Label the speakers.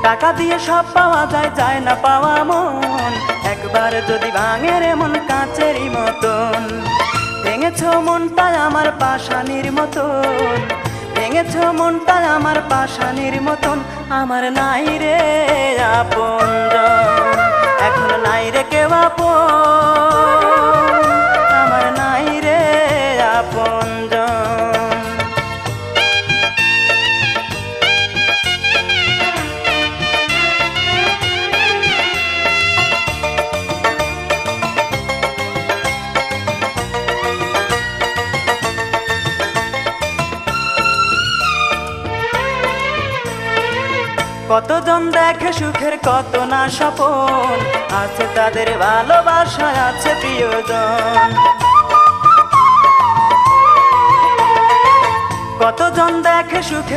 Speaker 1: টাকা দিয়ে সব পাওয়া যায়, যায় না পাওয়া মন। একবার যদি ভাঙে রে মন কাঁচেরই মতন, ভেঙেছো মনটা আমার পাষাণীর মতন, ভেঙেছো মনটা আমার পাষাণীর মতন। আমার নাই রে আপনজন, এখন নাই রে কেউ আপন, আমার নাই রে আপনজন। কতজন দেখে সুখের কত না স্বপন, আছে তাদের ভালোবাসা, আছে প্রিয়জন। কতজন দেখে সুখের